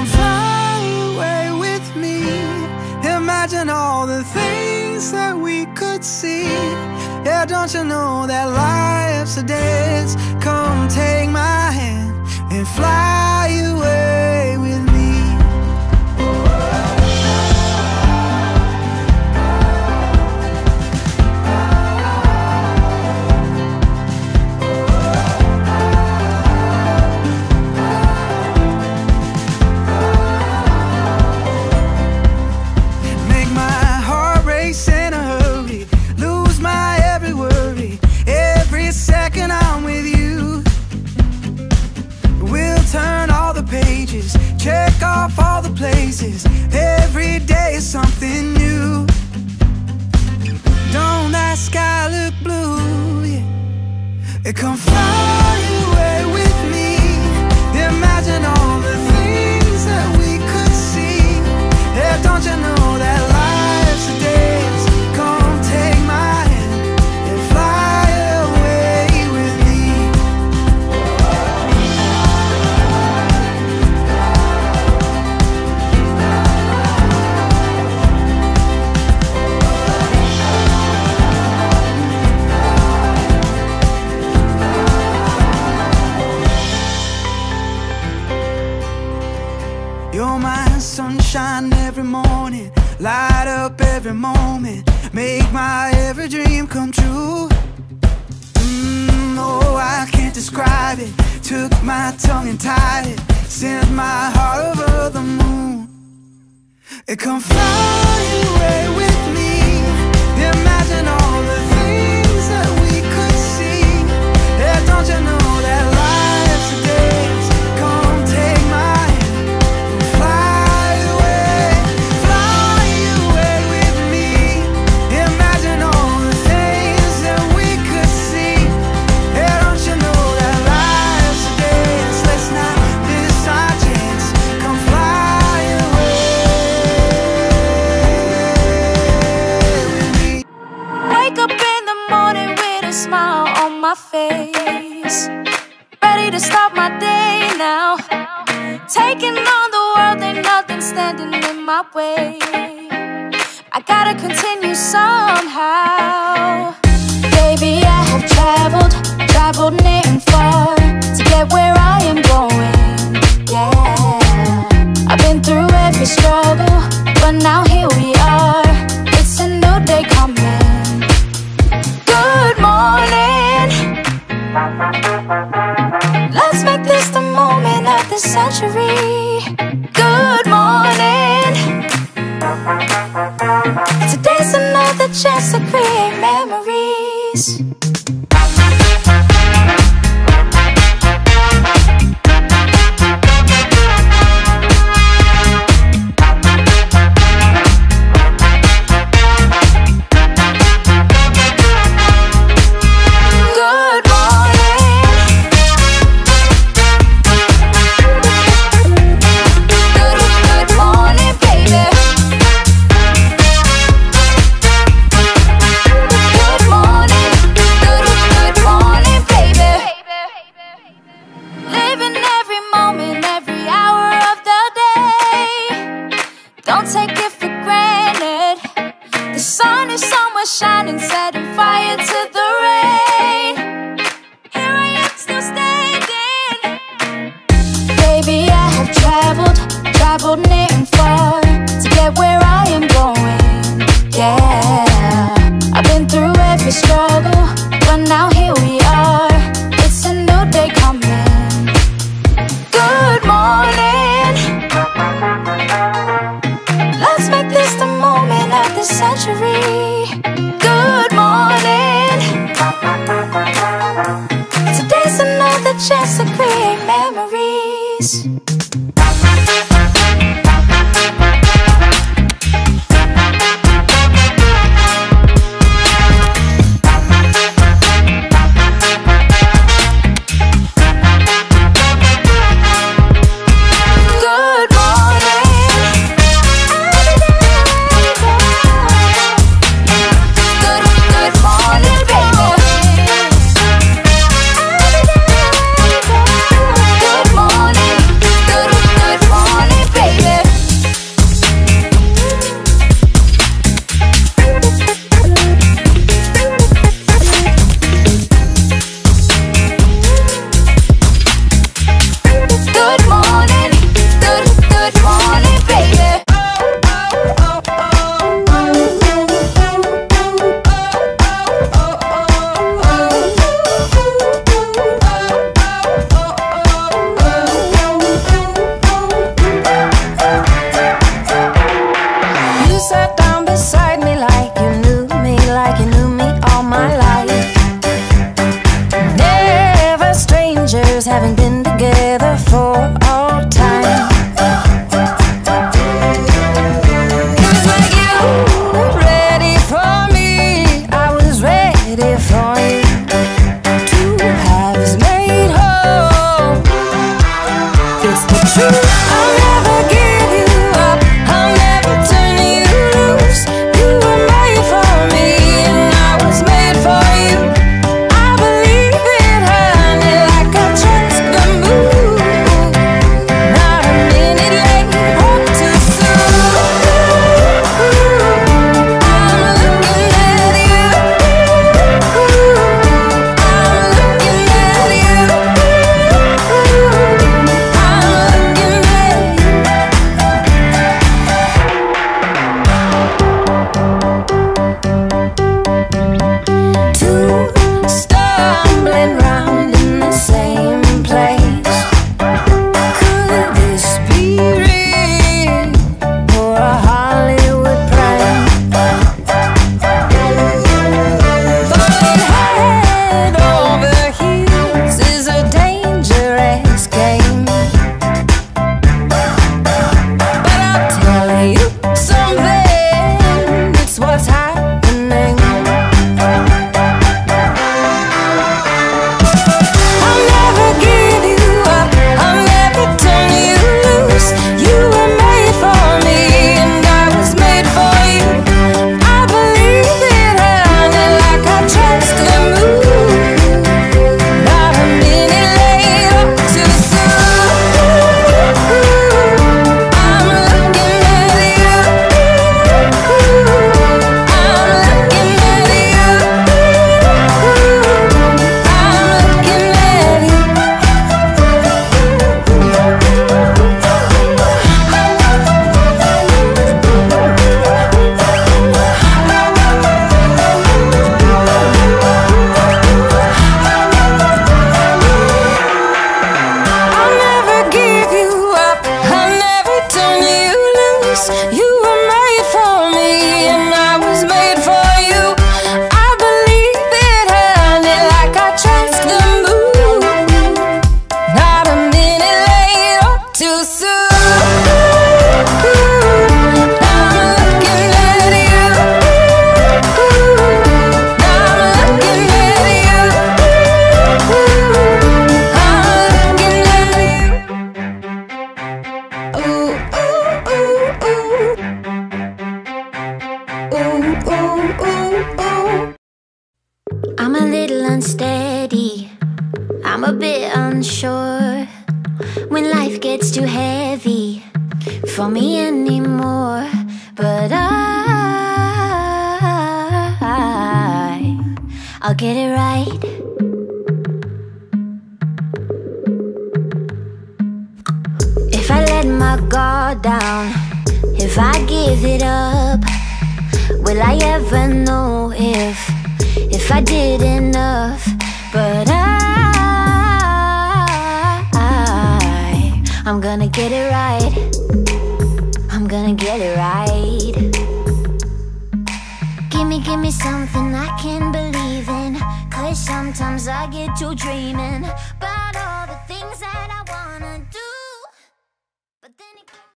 come fly away with me. Imagine all the things that we could see. Yeah, don't you know that life's a dance? Come take my hand and fly away with me. Check off all the places. Every day is something new. Don't that sky look blue? Yeah. Come fly away with me. Imagine all the things that we could see. Yeah, don't you know that life's a dance? Come take my hand and fly away with me. You're my sunshine every morning, light up every moment, make my every dream come true. Oh, I can't describe it. Took my tongue and tied it, sent my heart over the moon. Come fly away with me. Imagine all the things that we could see. Yeah, don't you know that life's a dance? Come take my hand and fly away with me. Imagine all the things that we could see. Yeah, don't you know that life's a dance? Let's not miss our chance. Come fly away with me. Wake up in the morning with a smile on my face, ready to start my day now. Taking on the world, ain't nothing standing in my way. I gotta continue somehow. Baby, I have traveled near and far to get where I am going. Yeah, I've been through every struggle, but now here we are. It's a new day coming. Good morning. Let's make this the moment of the century. Good morning. Today's another chance to create memories. Shining, setting fire to the rain. Here I am, still standing. Baby, I have traveled near and far to get where I am going. Yeah, I've been through every struggle, but now here we are. It's a new day coming. Good morning. Let's make this the moment of the century. Good morning. Today's another chance to create memories. Good morning, baby. I'm a little unsteady, I'm a bit unsure when life gets too heavy for me anymore. But I'll get it right. If I let my guard down, if I give it up, will I ever know if I did enough? But I'm gonna get it right. I'm gonna get it right. Give me something I can believe in, 'cause sometimes I get to dreaming. But